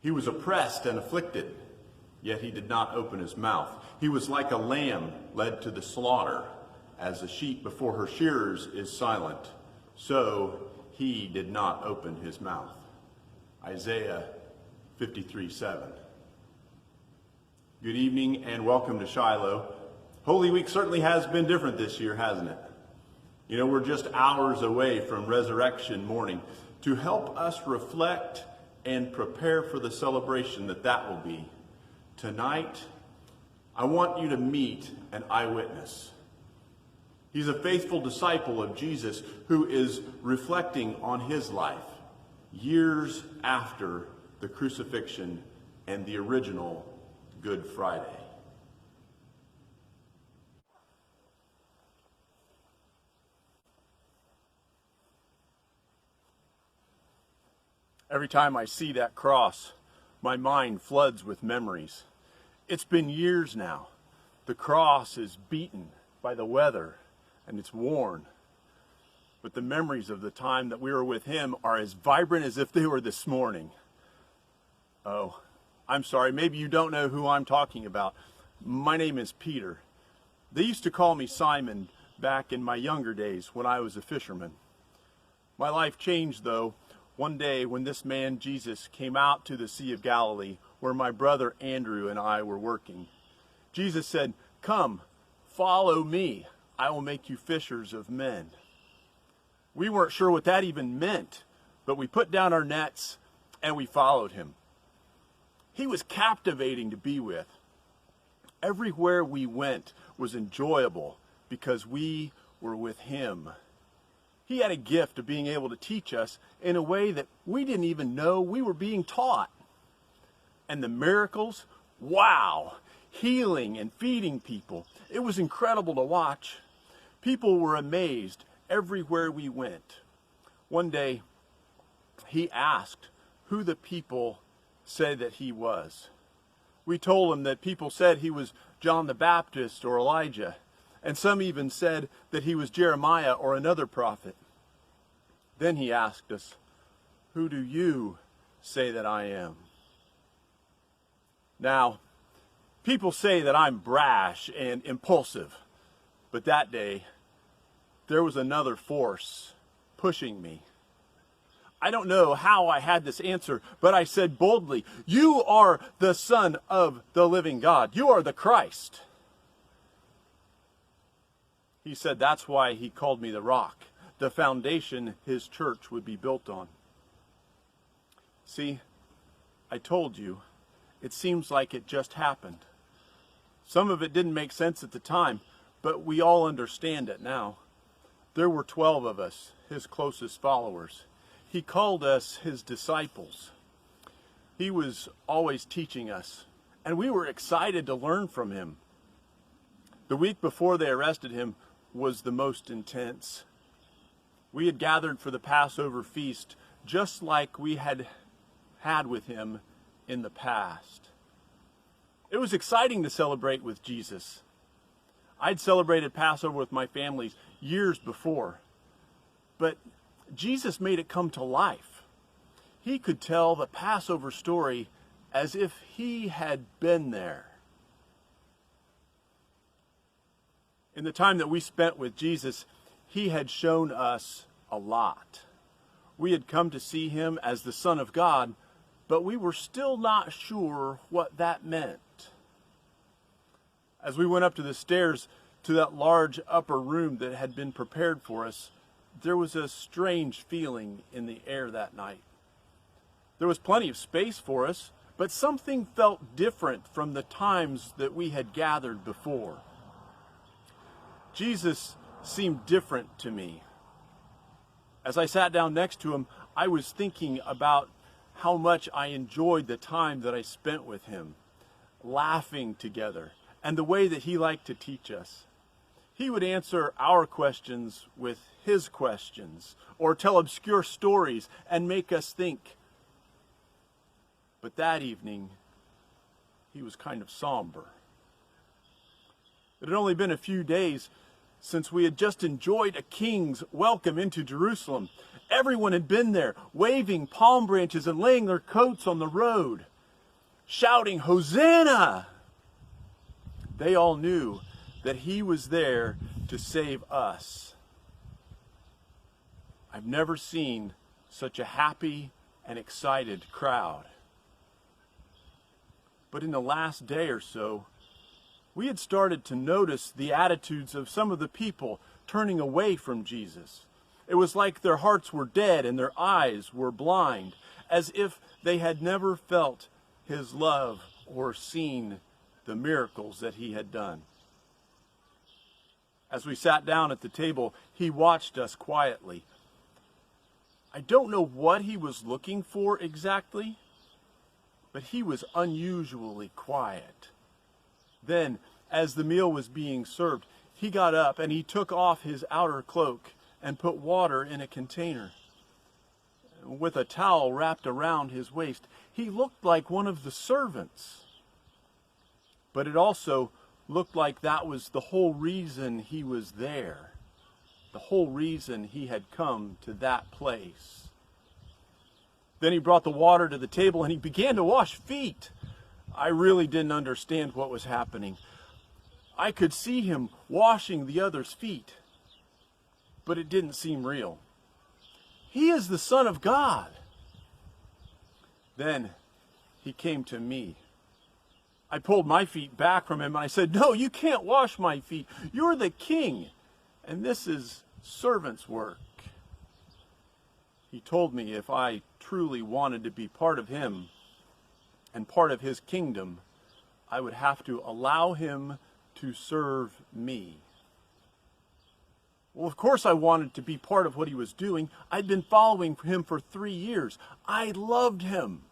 He was oppressed and afflicted, yet he did not open his mouth. He was like a lamb led to the slaughter, as a sheep before her shearers is silent, so he did not open his mouth. Isaiah 53:7. Good evening and welcome to Shiloh. Holy Week certainly has been different this year, hasn't it? You know, we're just hours away from Resurrection morning. To help us reflect and prepare for the celebration that will be, tonight, I want you to meet an eyewitness. He's a faithful disciple of Jesus who is reflecting on his life years after the crucifixion and the original Good Friday. Every time I see that cross, my mind floods with memories. It's been years now. The cross is beaten by the weather and it's worn. But the memories of the time that we were with him are as vibrant as if they were this morning. Oh, I'm sorry, maybe you don't know who I'm talking about. My name is Peter. They used to call me Simon back in my younger days when I was a fisherman. My life changed though one day when this man Jesus came out to the Sea of Galilee where my brother Andrew and I were working. Jesus said, "Come, follow me. I will make you fishers of men." We weren't sure what that even meant, but we put down our nets and we followed him. He was captivating to be with. Everywhere we went was enjoyable because we were with him. He had a gift of being able to teach us in a way that we didn't even know we were being taught. And the miracles, wow, healing and feeding people. It was incredible to watch. People were amazed everywhere we went. One day, he asked who the people said that he was. We told him that people said he was John the Baptist or Elijah, and some even said that he was Jeremiah or another prophet. Then he asked us, "Who do you say that I am?" Now, people say that I'm brash and impulsive, but that day, there was another force pushing me. I don't know how I had this answer, but I said boldly, "You are the Son of the living God. You are the Christ." He said that's why he called me the rock, the foundation his church would be built on. See, I told you, it seems like it just happened. Some of it didn't make sense at the time, but we all understand it now. There were 12 of us, his closest followers. He called us his disciples. He was always teaching us, and we were excited to learn from him. The week before they arrested him was the most intense. We had gathered for the Passover feast just like we had with him in the past. It was exciting to celebrate with Jesus. I'd celebrated Passover with my family years before, but Jesus made it come to life. He could tell the Passover story as if he had been there. In the time that we spent with Jesus, he had shown us a lot. We had come to see him as the Son of God, but we were still not sure what that meant. As we went up to the stairs to that large upper room that had been prepared for us, there was a strange feeling in the air that night. There was plenty of space for us, but something felt different from the times that we had gathered before. Jesus seemed different to me. As I sat down next to him, I was thinking about how much I enjoyed the time that I spent with him, laughing together, and the way that he liked to teach us. He would answer our questions with his questions, or tell obscure stories and make us think. But that evening, he was kind of somber. It had only been a few days since we had just enjoyed a king's welcome into Jerusalem. Everyone had been there, waving palm branches and laying their coats on the road. shouting, "Hosanna!" They all knew that he was there to save us. I've never seen such a happy and excited crowd. But in the last day or so, we had started to notice the attitudes of some of the people turning away from Jesus. It was like their hearts were dead and their eyes were blind, as if they had never felt his love or seen the miracles that he had done. As we sat down at the table, he watched us quietly. I don't know what he was looking for exactly, but he was unusually quiet. Then, as the meal was being served, he got up and he took off his outer cloak and put water in a container. With a towel wrapped around his waist, he looked like one of the servants. But it also looked like that was the whole reason he was there, the whole reason he had come to that place. Then he brought the water to the table and he began to wash feet. I really didn't understand what was happening. I could see him washing the others' feet, but it didn't seem real. He is the Son of God. Then he came to me. I pulled my feet back from him and I said, "No, you can't wash my feet. You're the king, and this is servant's work." He told me if I truly wanted to be part of him and part of his kingdom, I would have to allow him to serve me. Well, of course I wanted to be part of what he was doing. I'd been following him for 3 years. I loved him.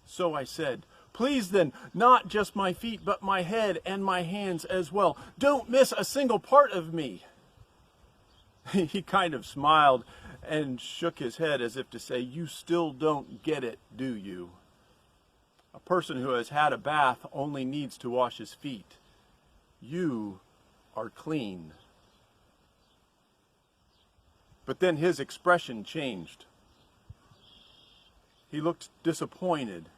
So I said, "Please then, not just my feet, but my head and my hands as well. Don't miss a single part of me." He kind of smiled and shook his head as if to say, "You still don't get it, do you? A person who has had a bath only needs to wash his feet. You are clean." But then his expression changed. He looked disappointed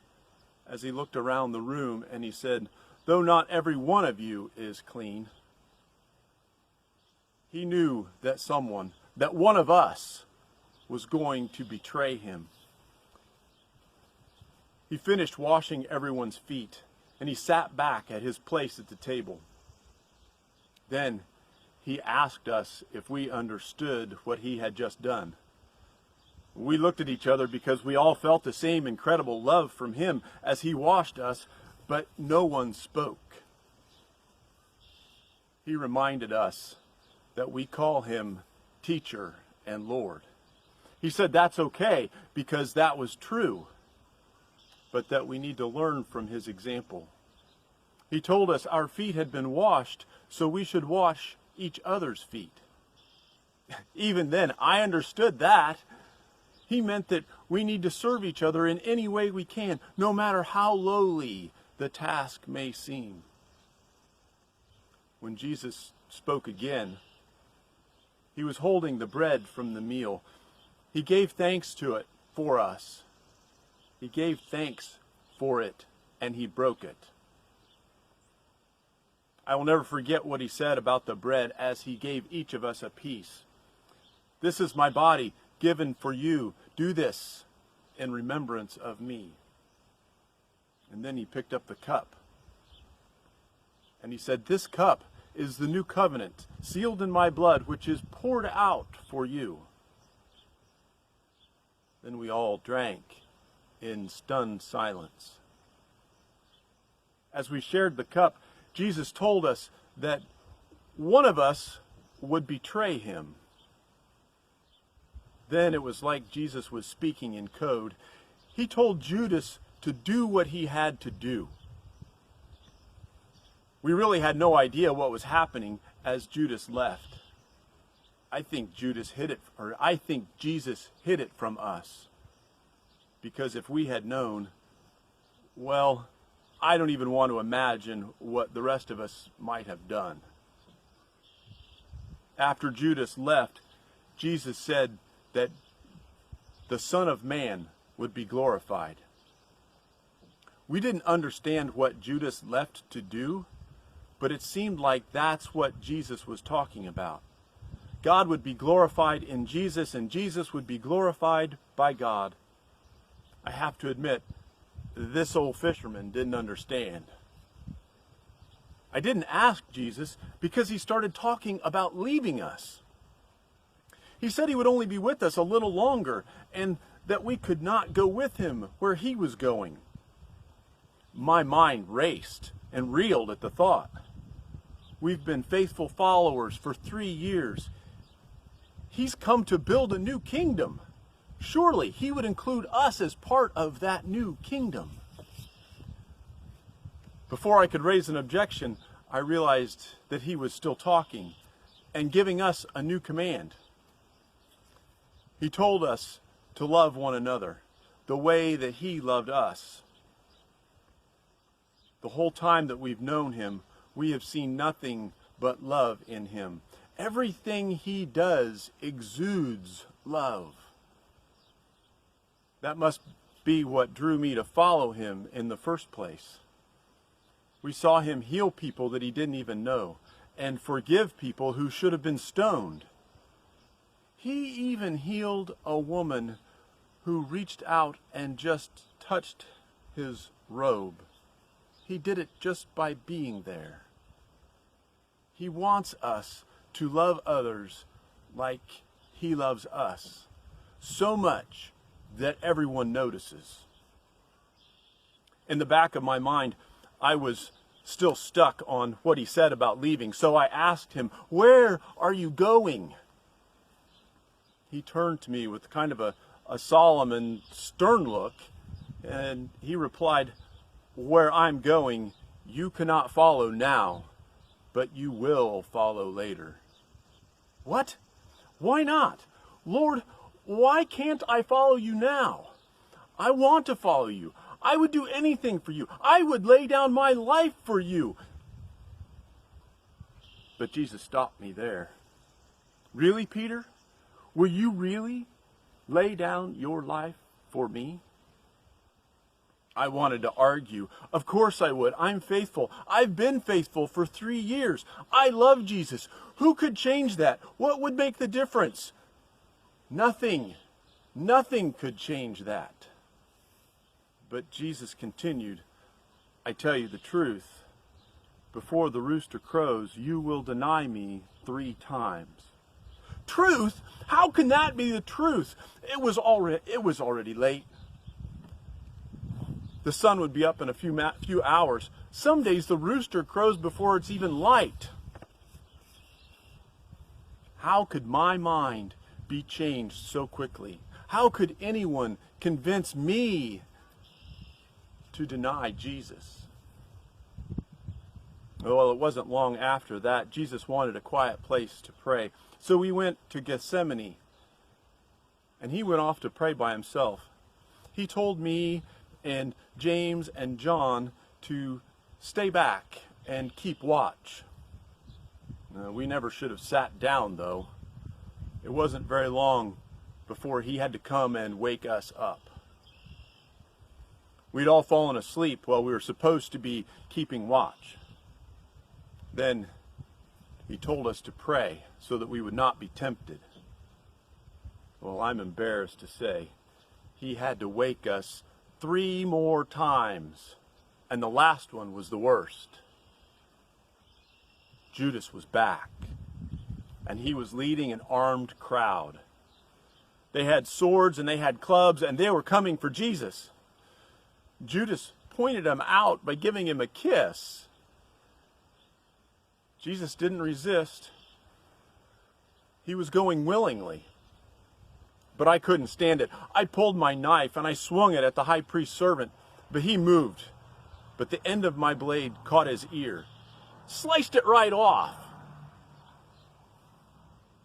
as he looked around the room and he said, "Though not every one of you is clean." He knew that one of us was going to betray him. He finished washing everyone's feet and he sat back at his place at the table. Then he asked us if we understood what he had just done. We looked at each other because we all felt the same incredible love from him as he washed us, but no one spoke. He reminded us that we call him Teacher and Lord. He said that's okay because that was true, but that we need to learn from his example. He told us our feet had been washed, so we should wash each other's feet. Even then, I understood that. He meant that we need to serve each other in any way we can, no matter how lowly the task may seem. When Jesus spoke again, he was holding the bread from the meal. He gave thanks to it for us. He gave thanks for it, and he broke it. I will never forget what he said about the bread as he gave each of us a piece. "This is my body given for you. Do this in remembrance of me." And then he picked up the cup. And he said, "This cup is the new covenant, sealed in my blood, which is poured out for you." Then we all drank in stunned silence. As we shared the cup, Jesus told us that one of us would betray him. Then it was like Jesus was speaking in code. He told Judas to do what he had to do. We really had no idea what was happening as Judas left. I think Jesus hid it from us. Because if we had known, well, I don't even want to imagine what the rest of us might have done. After Judas left, Jesus said that the Son of Man would be glorified. We didn't understand what Judas left to do, but it seemed like that's what Jesus was talking about. God would be glorified in Jesus, and Jesus would be glorified by God. I have to admit, this old fisherman didn't understand. I didn't ask Jesus because he started talking about leaving us. He said he would only be with us a little longer and that we could not go with him where he was going. My mind raced and reeled at the thought. We've been faithful followers for 3 years. He's come to build a new kingdom. Surely he would include us as part of that new kingdom. Before I could raise an objection, I realized that he was still talking and giving us a new command. He told us to love one another the way that he loved us. The whole time that we've known him, we have seen nothing but love in him. Everything he does exudes love. That must be what drew me to follow him in the first place. We saw him heal people that he didn't even know and forgive people who should have been stoned. He even healed a woman who reached out and just touched his robe. He did it just by being there. He wants us to love others like he loves us, so much that everyone notices. In the back of my mind, I was still stuck on what he said about leaving, so I asked him, "Where are you going?" He turned to me with kind of a solemn and stern look, and he replied, "Where I'm going, you cannot follow now, but you will follow later." What? Why not? Lord, why can't I follow you now? I want to follow you. I would do anything for you. I would lay down my life for you. But Jesus stopped me there. Really, Peter? Will you really lay down your life for me? I wanted to argue. Of course I would. I'm faithful. I've been faithful for 3 years. I love Jesus. Who could change that? What would make the difference? Nothing. Nothing could change that. But Jesus continued, "I tell you the truth. Before the rooster crows, you will deny me 3 times. Truth? How can that be the truth? It was already late. The sun would be up in a few hours. Some days the rooster crows before it's even light. How could my mind be changed so quickly? How could anyone convince me to deny Jesus?" Well, it wasn't long after that. Jesus wanted a quiet place to pray. So we went to Gethsemane, and he went off to pray by himself. He told me and James and John to stay back and keep watch. We never should have sat down, though. It wasn't very long before he had to come and wake us up. We'd all fallen asleep while we were supposed to be keeping watch. Then he told us to pray so that we would not be tempted. Well, I'm embarrassed to say he had to wake us 3 more times, and the last one was the worst. Judas was back, and he was leading an armed crowd. They had swords and they had clubs, and they were coming for Jesus. Judas pointed him out by giving him a kiss. Jesus didn't resist. He was going willingly. But I couldn't stand it. I pulled my knife and I swung it at the high priest's servant, but he moved. But the end of my blade caught his ear, sliced it right off.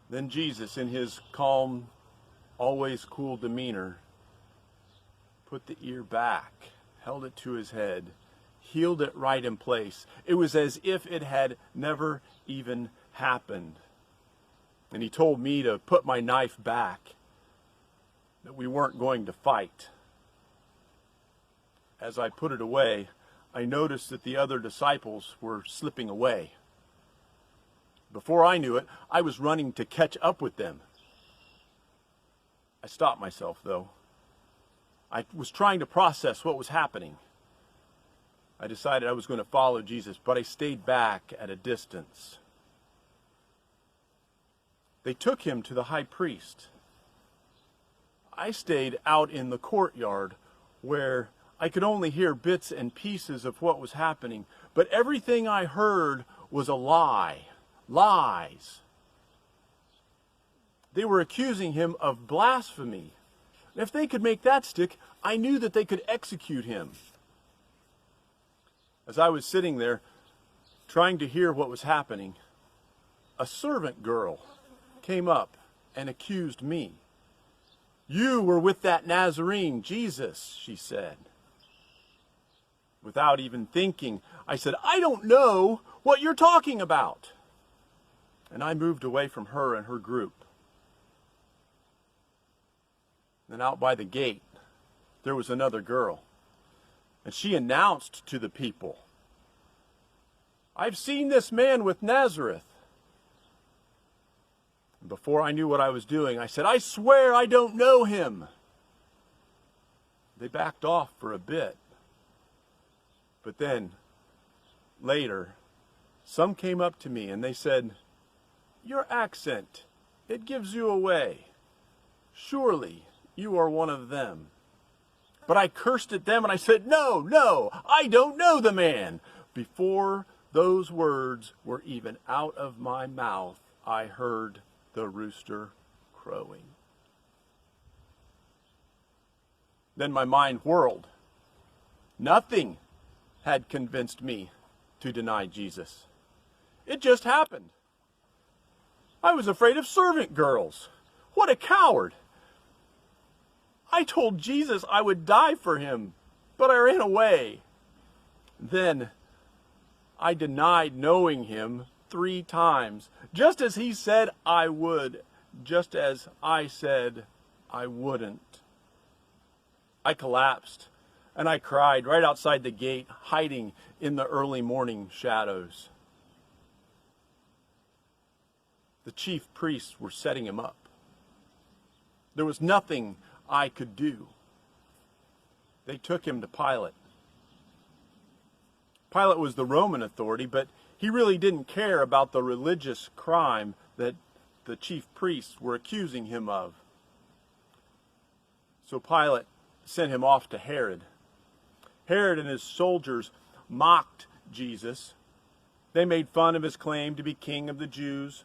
Then Jesus, in his calm, always cool demeanor, put the ear back, held it to his head, healed it right in place. It was as if it had never even happened. And he told me to put my knife back, that we weren't going to fight. as I put it away, I noticed that the other disciples were slipping away. Before I knew it, I was running to catch up with them. I stopped myself, though. I was trying to process what was happening. I decided I was going to follow Jesus, but I stayed back at a distance. They took him to the high priest. I stayed out in the courtyard where I could only hear bits and pieces of what was happening, but everything I heard was a lie. Lies. They were accusing him of blasphemy. If they could make that stick, I knew that they could execute him. As I was sitting there trying to hear what was happening, a servant girl came up and accused me. "You were with that Nazarene, Jesus," she said. Without even thinking, I said, "I don't know what you're talking about." And I moved away from her and her group. Then out by the gate, there was another girl. And she announced to the people, "I've seen this man with Nazareth." And before I knew what I was doing, I said, "I swear I don't know him." They backed off for a bit. But then, later, some came up to me and they said, "Your accent, it gives you away. Surely you are one of them." But I cursed at them and I said, No, I don't know the man." Before those words were even out of my mouth, I heard the rooster crowing. Then my mind whirled. Nothing had convinced me to deny Jesus. It just happened. I was afraid of servant girls. What a coward. I told Jesus I would die for him, but I ran away. Then I denied knowing him 3 times, just as he said I would, just as I said I wouldn't. I collapsed and I cried right outside the gate, hiding in the early morning shadows. The chief priests were setting him up. There was nothing I could do. They took him to Pilate. Pilate was the Roman authority, but he really didn't care about the religious crime that the chief priests were accusing him of. So Pilate sent him off to Herod. Herod and his soldiers mocked Jesus. They made fun of his claim to be king of the Jews.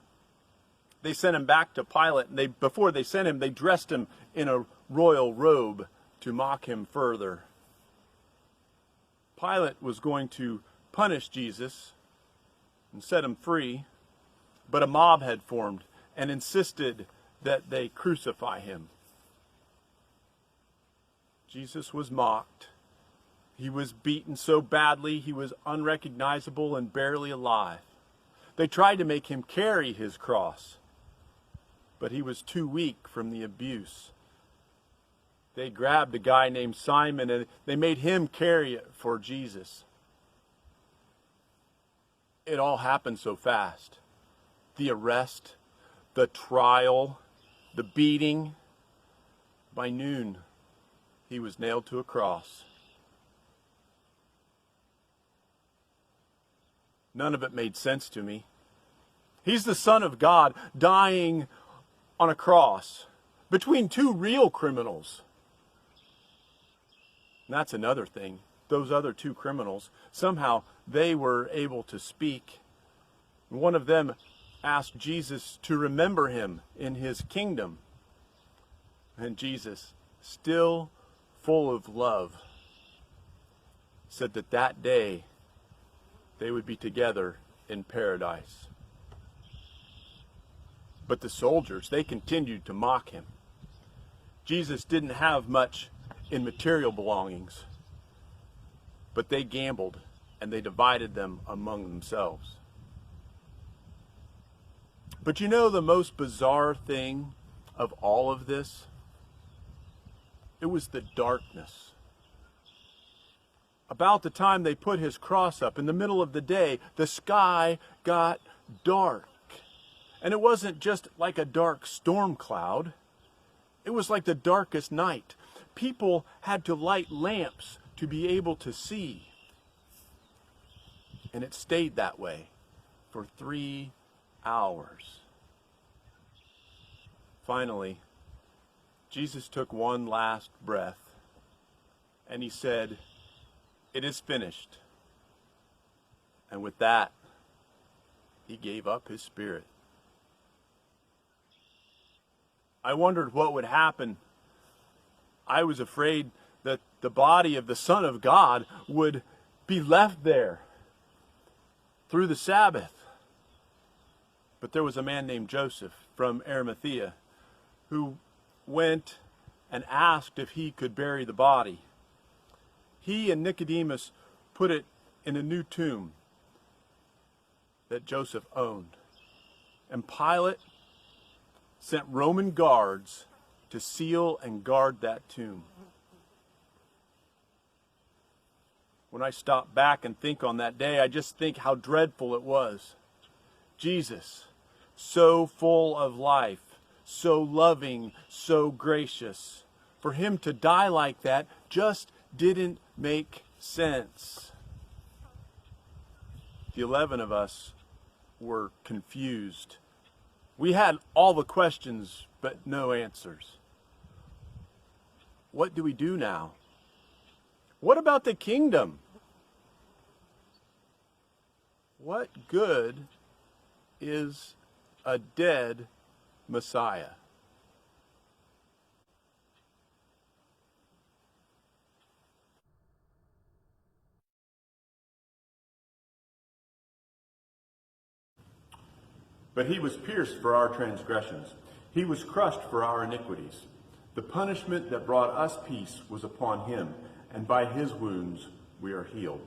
They sent him back to Pilate, and before they sent him, they dressed him in a royal robe to mock him further. Pilate was going to punish Jesus and set him free, but a mob had formed and insisted that they crucify him. Jesus was mocked. He was beaten so badly he was unrecognizable and barely alive. They tried to make him carry his cross, but he was too weak from the abuse. They grabbed a guy named Simon and they made him carry it for Jesus. It all happened so fast. The arrest, the trial, the beating. By noon, he was nailed to a cross. None of it made sense to me. He's the Son of God dying on a cross between 2 real criminals. And that's another thing. Those other 2 criminals, somehow they were able to speak. One of them asked Jesus to remember him in his kingdom. And Jesus, still full of love, said that that day they would be together in paradise. But the soldiers, they continued to mock him. Jesus didn't have much in material belongings, but they gambled and they divided them among themselves. But you know the most bizarre thing of all of this? It was the darkness. About the time they put his cross up in the middle of the day, the sky got dark. And it wasn't just like a dark storm cloud. It was like the darkest night. People had to light lamps to be able to see. And it stayed that way for 3 hours. Finally, Jesus took one last breath and he said, "It is finished." And with that, he gave up his spirit. I wondered what would happen. I was afraid that the body of the Son of God would be left there through the Sabbath. But there was a man named Joseph from Arimathea who went and asked if he could bury the body. He and Nicodemus put it in a new tomb that Joseph owned. And Pilate sent Roman guards to seal and guard that tomb. When I stop back and think on that day, I just think how dreadful it was. Jesus, so full of life, so loving, so gracious. For him to die like that just didn't make sense. The 11 of us were confused. We had all the questions, but no answers. What do we do now? What about the kingdom? What good is a dead Messiah? But he was pierced for our transgressions. He was crushed for our iniquities. The punishment that brought us peace was upon him, and by his wounds we are healed.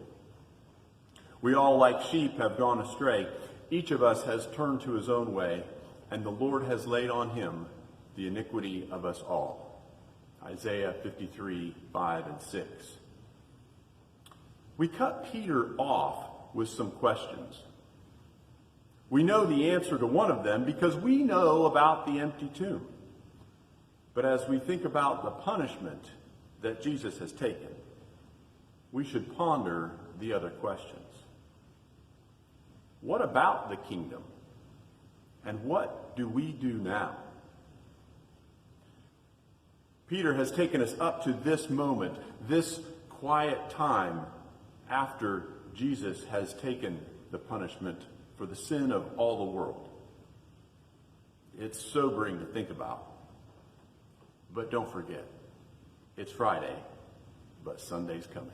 We all like sheep have gone astray. Each of us has turned to his own way, and the Lord has laid on him the iniquity of us all. Isaiah 53:5-6. We cut Peter off with some questions. We know the answer to one of them because we know about the empty tomb. But as we think about the punishment that Jesus has taken, we should ponder the other questions. What about the kingdom? And what do we do now? Peter has taken us up to this moment, this quiet time after Jesus has taken the punishment for the sin of all the world. It's sobering to think about. But don't forget, it's Friday, but Sunday's coming.